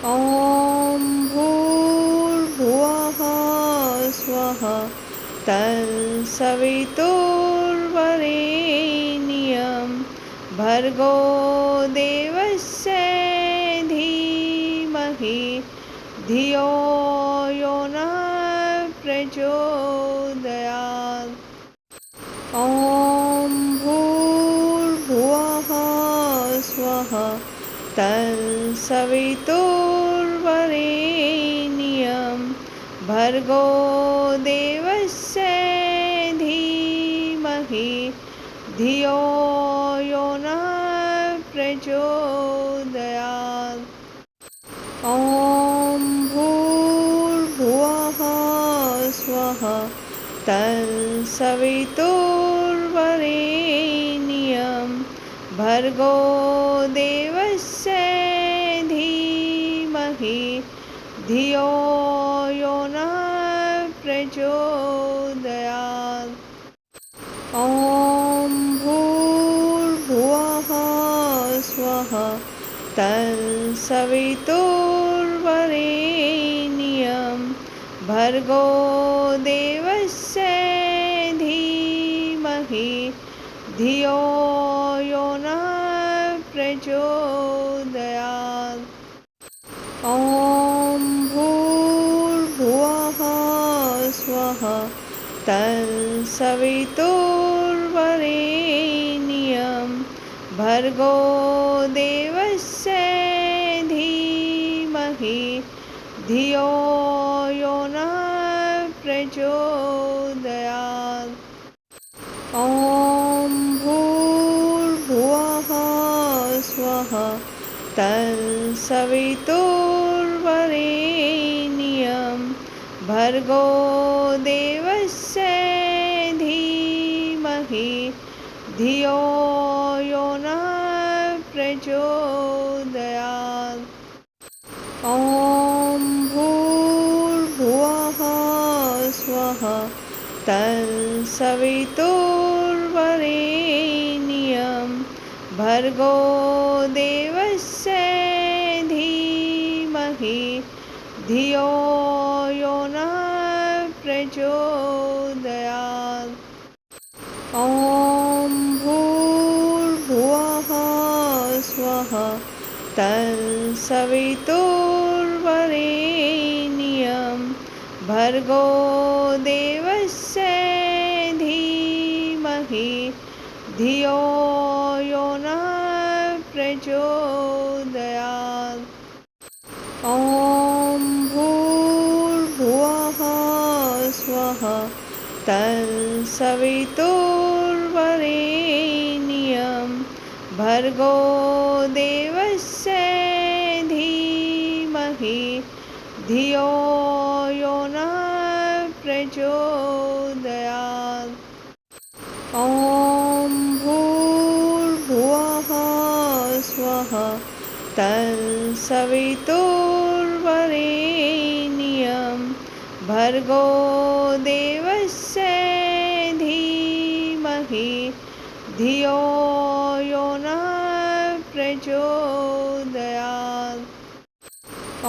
ॐ भूर्भुवः स्वः तत्सवितुर्वरेण्यं भर्गो देवस्य धीमहि धियो यो नः प्रचोदयात्। ॐ भूर्भुवः स्वः तत्सवितुर्वरेण्यं भर्गो देवस्य धीमहि धियो यो नः प्रचोदयात्। ॐ भूर्भुवः स्वः तत्सवितुर्वरेण्यं भर्गो देवस्य धीमहि धियो यो नः प्रचोदयात्। ॐ भूर्भुवः स्वः तत्सवितुर्वरेण्यं भर्गो देवस्य धीमहि धियो यो नः प्रचोदयात्। ॐ भूर्भुवः स्वः तत्सवितुर्वरेण्यं भर्गो देवस्य धीमहि धियो यो नः प्रचोदयात्। ॐ भूर्भुवः स्वः तत्सवितुर्वरेण्यं भर्गो देवस्य धीमहि धियो यो नः प्रचोदयात्। ॐ भूर्भुवः स्वः तत्सवितुर्वरेण्यं भर्गो देवस्य धीमहि धियो यो नः प्रचोदयात्। ॐ भूर्भुवः स्वः तत्सवितुर्वरेण्यं भर्गो देवस्य धीमहि धियो यो नः प्रचोदयात्। ॐ भूर्भुवः स्वः तत्सवितुर्वरेण्यं भर्गो देवस्य धीमहि धियो यो नः प्रचोदयात्। ॐ भूर्भुवः स्वः तत्सवितुर्वरेण्यं भर्गो देवस्य धीमहि धियो यो नः प्रचोदयात्। ॐ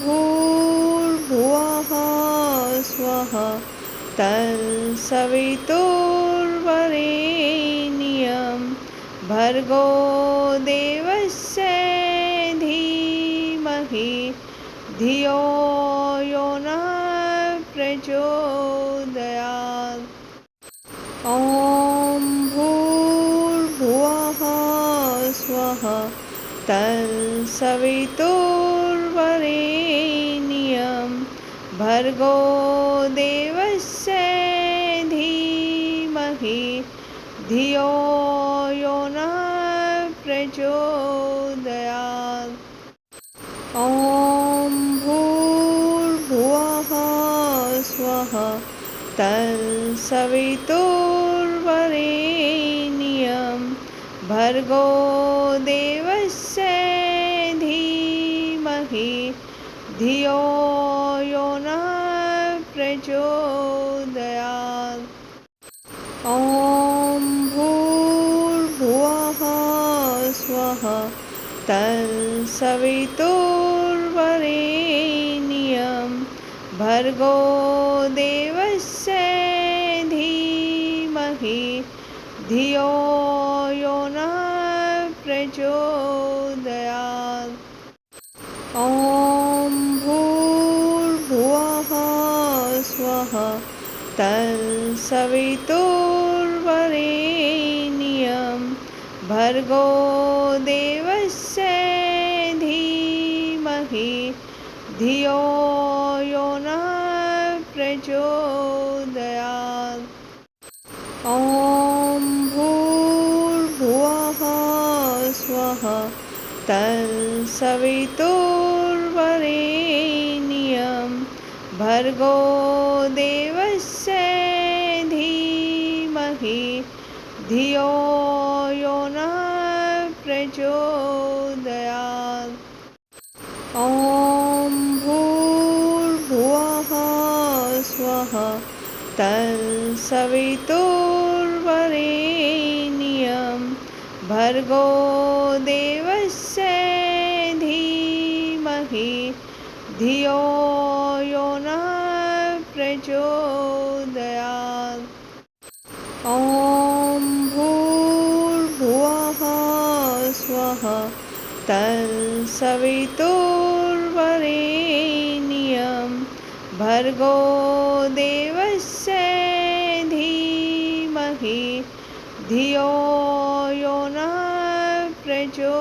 भूर्भुवः स्वः तत्सवितुर्वरेण्यं भर्गो देवस्य धीमहि धियो यो नः प्रचोदयात्। ॐ भूर्भुवः स्वः तत्सवितुर्वरेण्यं भर्गो देवस्य धीमहि धियो यो नः प्रचोदयात्। ॐ भूर्भुवः स्वः तत्सवितुर्वरेण्यं भर्गो देवस्य धीमहि धियो यो नः प्रचोदयात्। ॐ भूर्भुवः स्वः तत्सवितुर्वरेण्यं तत्सवितुर्वरेण्यं भर्गो देवस्य धीमहि धियो यो नः प्रचोदयात्। ॐ भूर्भुवः स्वः तत्सवितुर्वरेण्यं भर्गो देवस्य धीमहि धियो यो नः प्रचोदयात्। ॐ भूर्भुवः स्वः तत्सवितुर्वरेण्यं भर्गो देवस्य धीमहि धियो यो नः प्रचोदयात्। ॐ भूर्भुवः स्वः तत्सवितुर्वरेण्यं भर्गो देवस्य धीमहि धियो यो नः प्रचोदयात्। ॐ भूर्भुवः स्वः तत्सवितुर्वरेण्यं भर्गो देवस्य धीमहि धियो यो नः प्रचोदयात्।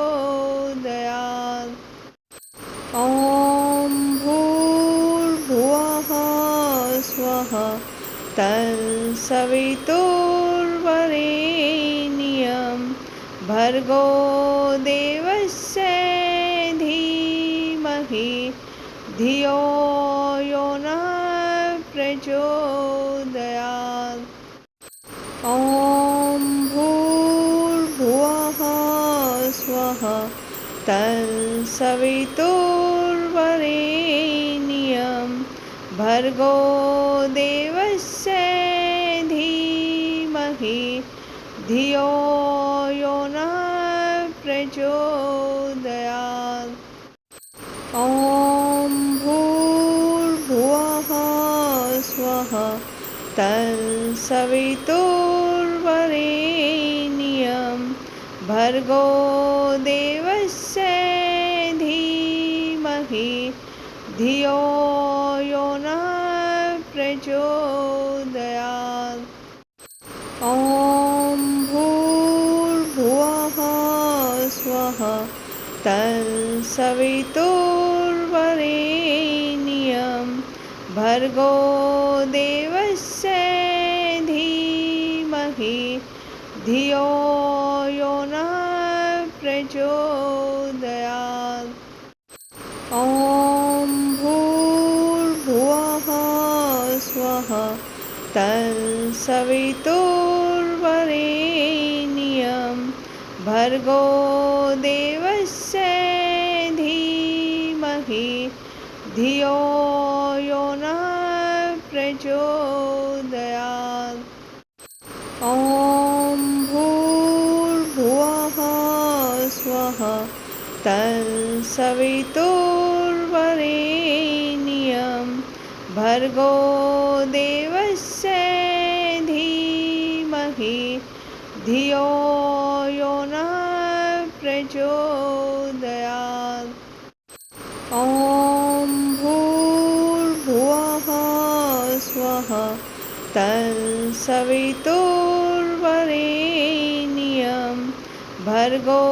ॐ भूर्भुवः स्वः तत्सवितुर्वरेण्यं भर्गो देवस्य धीमहि धियो यो नः प्रचोदयात्। ॐ भूर्भुवः स्वः तत्सवितुर्वरेण्यं भर्गो देवस्य धीमहि धियो यो नः प्रचोदयात्। ॐ भूर्भुवः स्वः तत्सवितुर्वरेण्यं भर्गो देवस्य धीमहि धियो यो नः प्रचोदयात्। ॐ भूर्भुवः स्वः तत्सवितुर्वरेण्यं भर्गो देवस्य धीमहि धियो यो नः प्रचोदयात्। ॐ भूर्भुवः स्वः तत्सवितुर्वरेण्यं भर्गो देवस्य धीमहि धियो यो नः प्रचोदयात्। ॐ भूर्भुवः स्वः तत्सवितुर्वरेण्यं भर्गो देवस्य धीमहि धियो यो नः प्रचोदयात्। ॐ भूर्भुवः स्वः तत्सवितुर्वरेण्यं भर्गो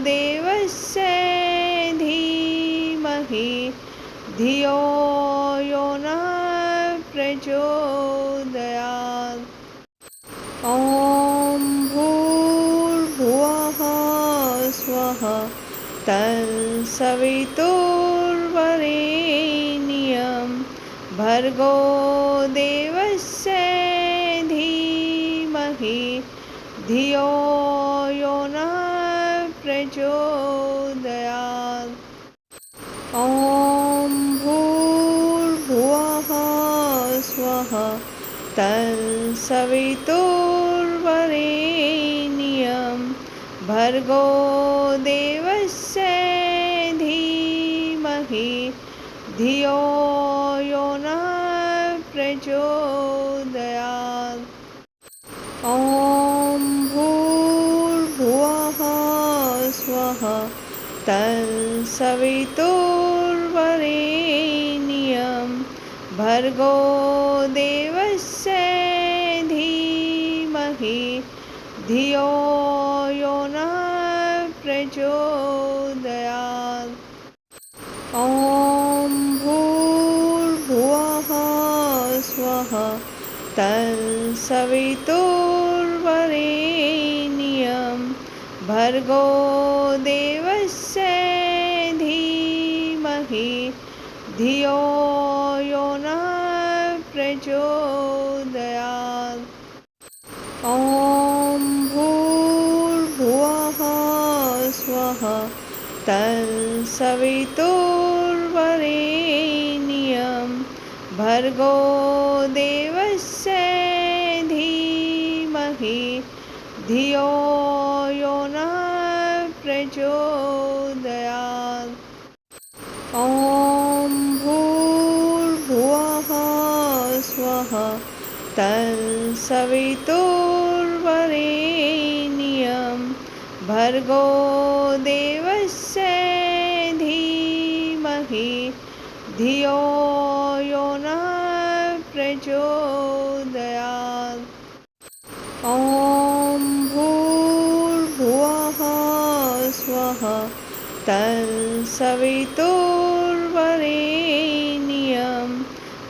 देवस्य धीमहि धियो यो नः प्रचोदयात्। ॐ भूर्भुवः स्वः तत्सवितुर्वरेण्यं भर्गो देवस्य धीमहि धियो यो नः प्रचोदयात्। ॐ भूर्भुवः स्वः तत्सवितुर्वरेण्यं भर्गो देवस्य धीमहि धियो यो नः प्रचोदयात्। ॐ भूर्भुवः स्वः तत्सवितुर्वरेण्यं भर्गो देवस्य धीमहि धियो यो नः प्रचोदयात्। ॐ भूर्भुवः स्वः तत्सवितुर्वरेण्यं भर्गो देवस्य धीमहि धियो यो नः प्रचोदयात्। ॐ भूर्भुवः स्वः तत्सवितुर्वरेण्यं भर्गो देवस्य धीमहि धियो यो नः प्रचोदयात्। ॐ भूर्भुवः स्वः तत्सवितुर्वरेण्यं भर्गो देवस्य धीमहि धियो यो नः प्रचोदयात्। ॐ भूर्भुवः स्वः तत्सवितुर्वरेण्यं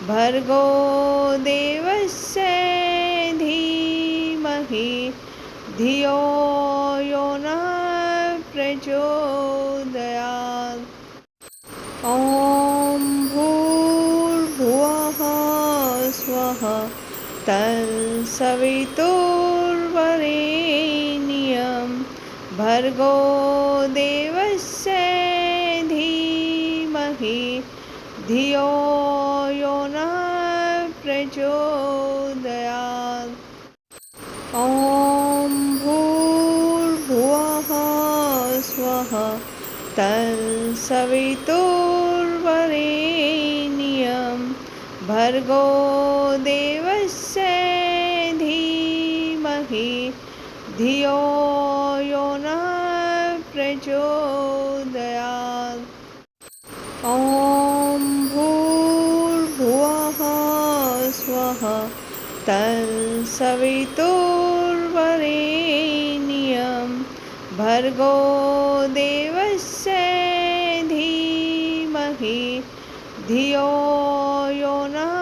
भर्गो देवस्य धीमहि धियो यो नः प्रचोदयात्। ॐ भूर्भुवः स्वः तत्सवितुर्वरेण्यं भर्गो देवस्य धीमहि धियो यो नः प्रचोदयात्। ॐ भूर्भुवः स्वः तत्सवितुर्वरेण्यं भर्गो देवस्य धीमहि धियो यो नः प्रचोदयात्। ॐ भूर्भुवः स्वः तत्सवितुर्वरेण्यं भर्गो देवस्य धीमहि धियो यो नः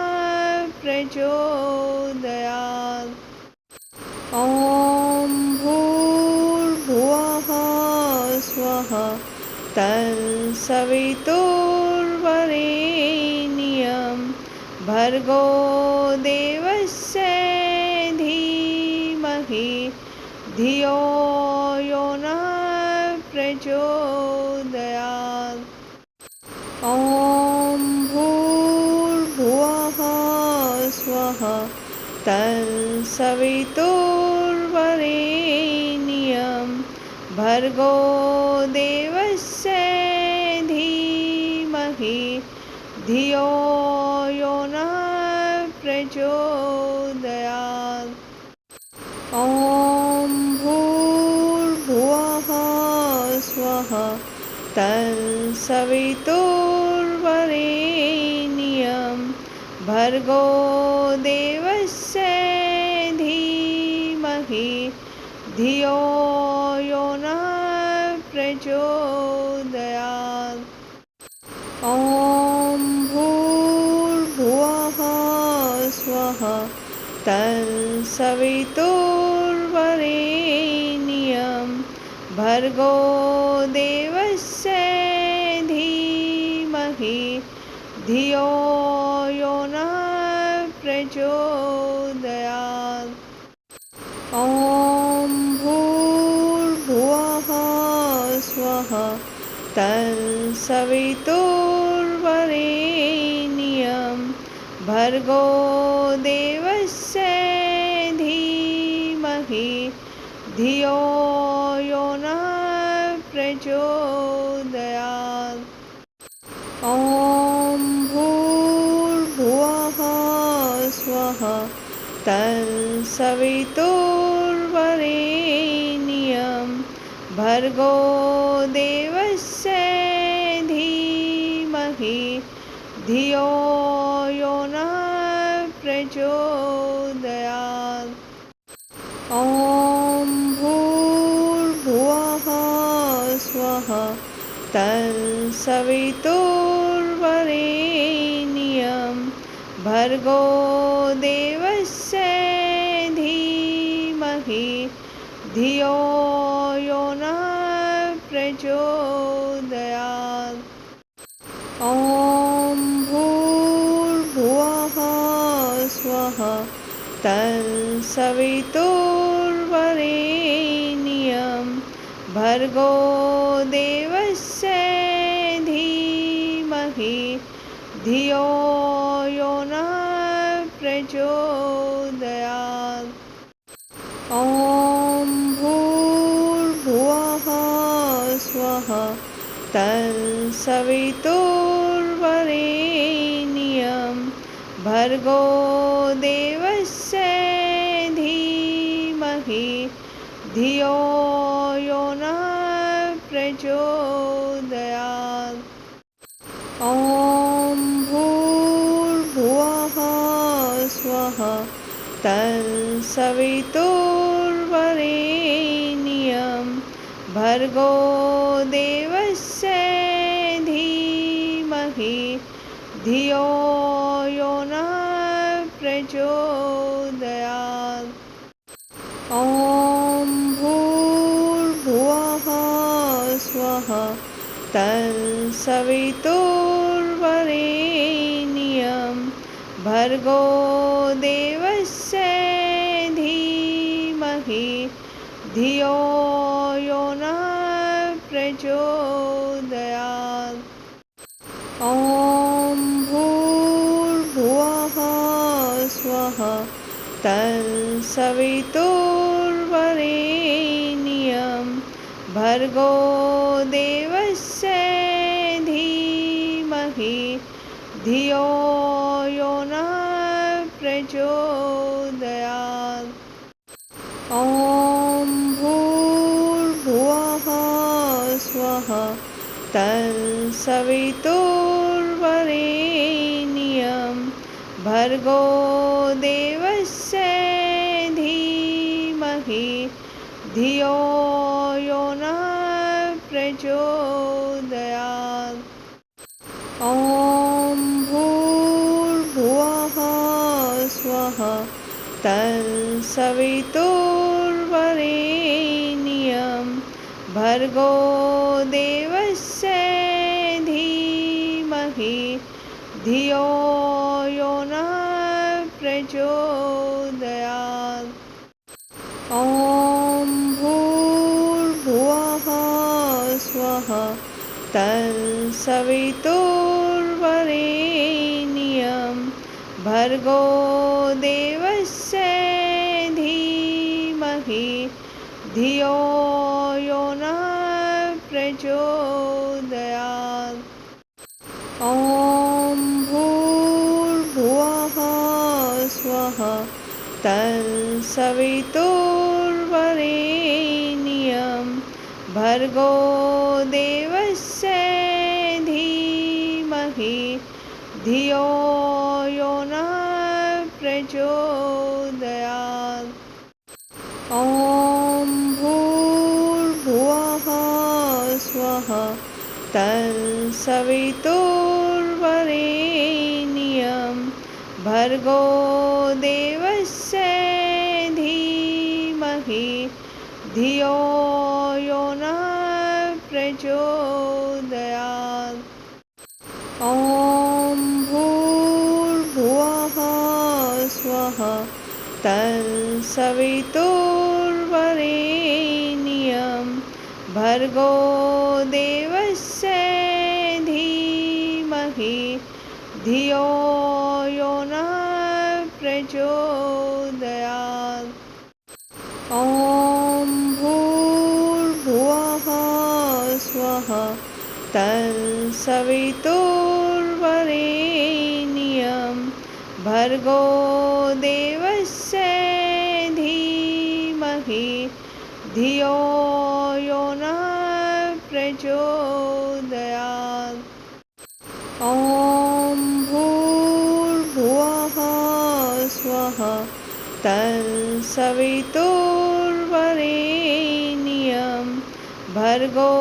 प्रचोदयात्। ॐ भूर्भुवः स्वः तत्सवितुर्वरेण्यं भर्गो देवस्य धीमहि धियो यो नः प्रचोदयात्। ॐ भूर्भुवः स्वः तत्सवितुर्वरेण्यं भर्गो देवस्य धीमहि धियो यो नः प्रचोदयात्। ॐ भूर्भुवः स्वः तत्सवितुर्वरेण्यं भर्गो देवस्य धीमहि धियो यो नः प्रचोदयात्। ॐ भूर्भुवः स्वः तत्सवितुर्वरेण्यं भर्गो देवस्य धीमहि धियो यो नः प्रचोदयात्। ॐ भूर्भुवः स्वः तत्सवितुर्वरेण्यं भर्गो देवस्य धीमहि धियो यो नः प्रचोदयात्। ॐ तत्सवितुर्वरेण्यं भर्गो देवस्य धीमहि धियो यो नः प्रचोदयात्। ॐ भूर्भुवः स्वः तत्सवितुर्वरेण्यं भर्गो देवस्य धीमहि धियो यो नः प्रचोदयात्। ॐ भूर्भुवः स्वः तत्सवितुर्वरेण्यं भर्गो देवस्य धीमहि धियो यो नः प्रचोदयात्। ॐ भूर्भुवः स्वः तत्सवितुर्वरेण्यं भर्गो देवस्य धीमहि धियो यो नः प्रचोदयात्। ॐ भूर्भुवः स्वः तत्सवितुर्वरेण्यं भर्गो देवस्य धीमहि धियो यो नः प्रचोदयात्। ॐ भूर्भुवः स्वः तत्सवितुर्वरेण्यं भर्गो देवस्य धीमहि धियो यो नः प्रचोदयात्। ॐ भूर्भुवः स्वः तत्सवितुर्वरेण्यं भर्गो देवस्य धीमहि धियो यो नः प्रचोदयात्। ॐ भूर्भुवः स्वः तत्सवितुर्वरेण्यं भर्गो देवस्य धीमहि धियो यो नः प्रचोदयात्। ॐ भूर्भुवः स्वः तत्सवितुर्वरेण्यं भर्गो देवस्य धीमहि धियो यो नः प्रचोदयात्। ॐ भूर्भुवः स्वः तत्सवितुर्वरेण्यं भर्गो देवस्य धीमहि धियो यो नः प्रचोदयात्। ॐ भूर्भुवः स्वः तत्सवितुर्वरेण्यं भर्गो देवस्य धीमहि धियो यो नः प्रचोदयात्। ॐ भूर्भुवः स्वः तत्सवितुर्वरेण्यं भर्गो देवस्य धीमहि धियो यो नः प्रचोदयात्। ॐ भूर्भुवः स्वः तत्सवितुर्वरेण्यं भर्गो देवस्य धीमहि धियो यो नः प्रचोदयात्। ॐ भूर्भुवः स्वः तत्सवितुर्वरेण्यं भर्गो देवस्य धियो यो नः प्रचोदयात्। ॐ भूर्भुवः स्वः तत्सवितुर्वरेण्यं भर्गो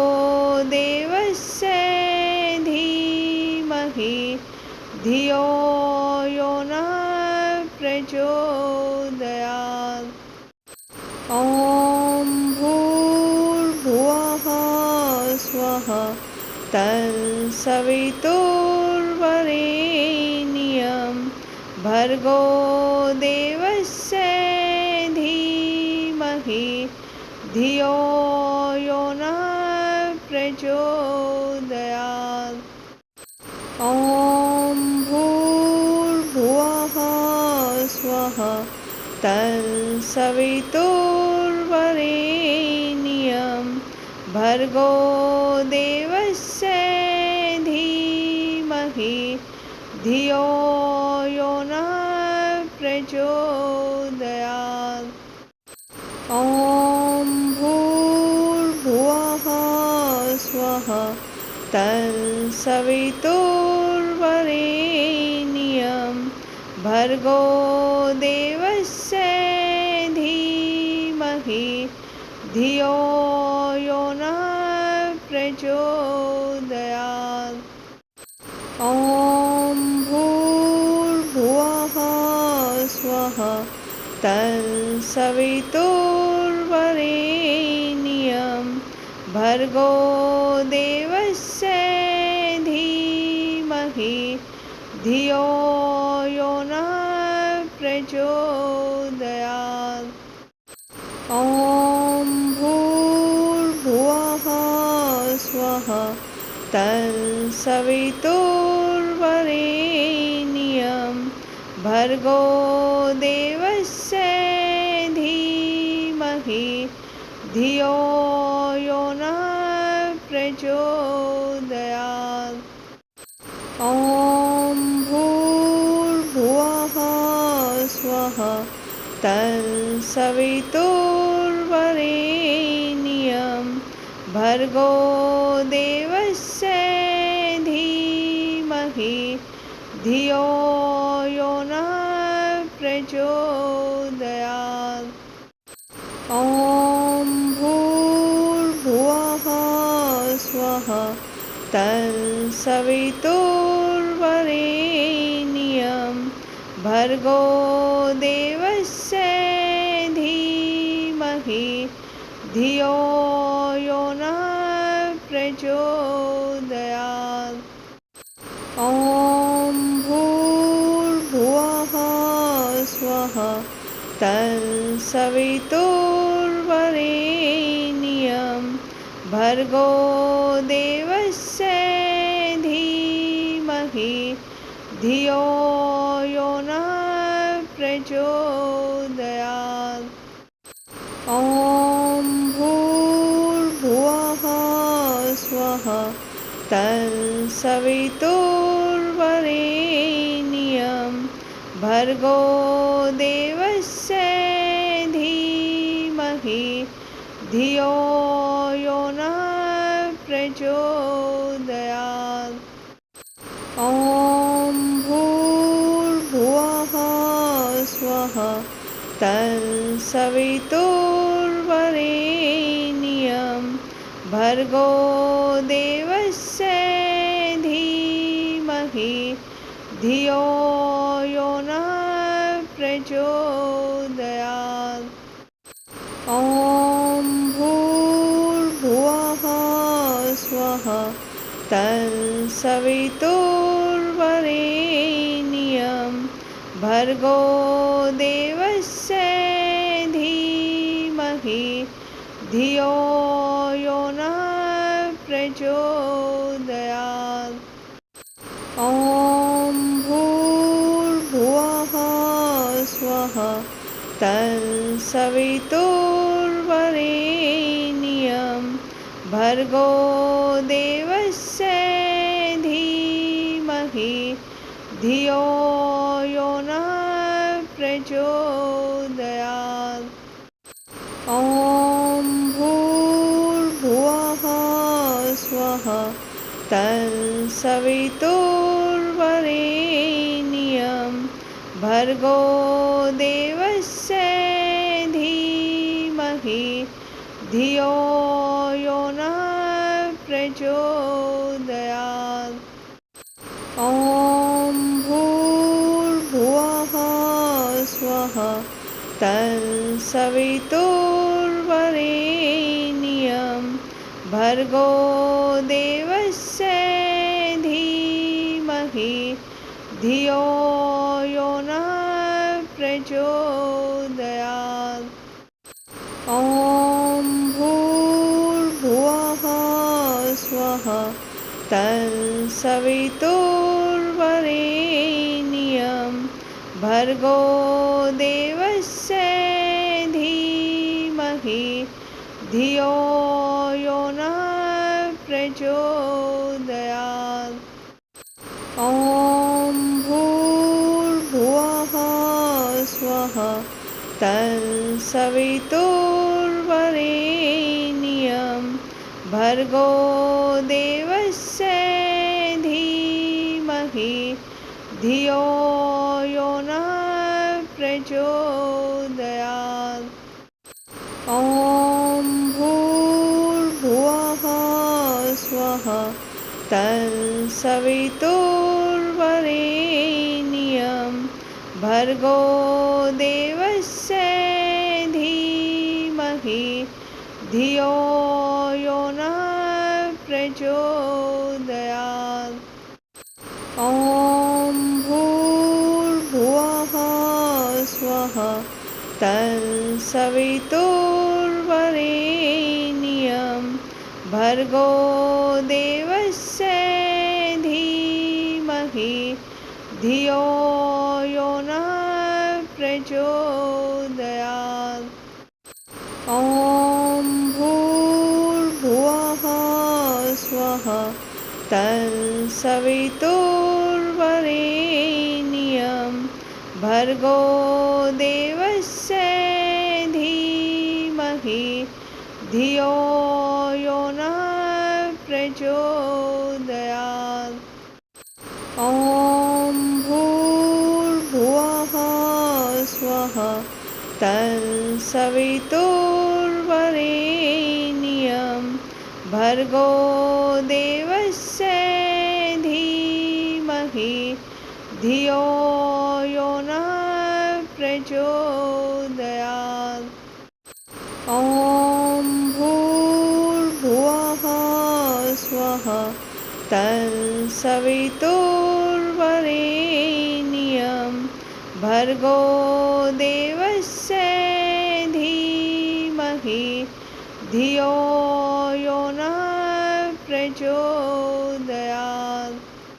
देवस्य धीमहि धियो यो नः प्रचोदयात्। ॐ भूर्भुवः स्वः तत्सवितुर्वरेण्यं भर्गो देवस्य धीमहि धियो यो नः प्रचोदयात्। ॐ भूर्भुवः स्वः तत्सवितुर्वरेण्यं भर्गो देवस्य धीमहि धियो यो नः प्रचोदयात्। ॐ भूर्भुवः स्वः तत्सवितुर्वरेण्यं भर्गो देवस्य धीमहि धियो यो नः प्रचोदयात्। ॐ भूर्भुवः स्वः तत्सवितुर्वरेण्यं भर्गो देवस्य धीमहि धियो यो नः प्रचोदयात्। ॐ भूर्भुवः स्वः तत्सवितुर्वरेण्यं भर्गो देवस्य धीमहि धियो यो नः प्रचोदयात्। ॐ भूर्भुवः स्वः तत्सवितुर्वरेण्यं भर्गो देवस्य धीमहि धियो यो नः प्रचोदयात्। ॐ भूर्भुवः स्वः तत्सवितुर्वरेण्यं भर्गो देवस्य धीमहि धियो यो नः प्रचोदयात्। ॐ भूर्भुवः स्वः तत्सवितुर्वरेण्यं भर्गो देवस्य धीमहि धियो यो नः प्रचोदयात्। ॐ भूर्भुवः स्वः तत्सवितुर्वरेण्यं भर्गो देवस्य धीमहि धियो यो नः प्रचोदयात्। ॐ भूर्भुवः स्वः तत्सवितुर्वरेण्यं भर्गो देवस्य धीमहि धियो यो नः प्रचोदयात्। ॐ भूर्भुवः स्वः तत्सवितुर्वरेण्यं भर्गो देवस्य धीमहि धियो यो नः प्रचोदयात्। ॐ भूर्भुवः स्वः तत्सवितुर्वरेण्यं भर्गो देवस्य धीमहि धियो यो नः प्रचोदयात्। ॐ तत्सवितुर्वरेण्यं भर्गो देवस्य धीमहि धियो यो नः प्रचोदयात्। ॐ भूर्भुवः स्वः तत्सवितुर्वरेण्यं भर्गो देवस्य धीमहि धियो यो नः प्रचोदयात्। ॐ भूर्भुवः स्वः तत्सवितुर्वरेण्यं भर्गो देवस्य धीमहि धियो यो नः प्रचोदयात्। ॐ भूर्भुवः स्वः तत्सवितुर्वरेण्यं भर्गो देवस्य धीमहि धियो यो नः प्रचोदयात्। ॐ भूर्भुवः स्वः तत्सवितुर्वरेण्यं भर्गो देवस्य धीमहि धियो यो नः प्रचोदयात्। ॐ भूर्भुवः स्वः तत्सवितुर्वरेण्यं भर्गो देवस्य धीमहि धियो यो नः प्रचोदयात्। ॐ भूर्भुवः स्वः तत्सवितुर्वरेण्यं भर्गो देवस्य धीमहि धियो यो नः प्रचोदयात्। ॐ भूर्भुवः स्वः तत्सवितुर्वरेण्यं भर्गो देवस्य धीमहि धियो यो नः प्रचोदयात्। ॐ भूर्भुवः स्वः तत्सवितुर्वरेण्यं भर्गो देवस्य धीमहि धियो यो नः प्रचोदयात्।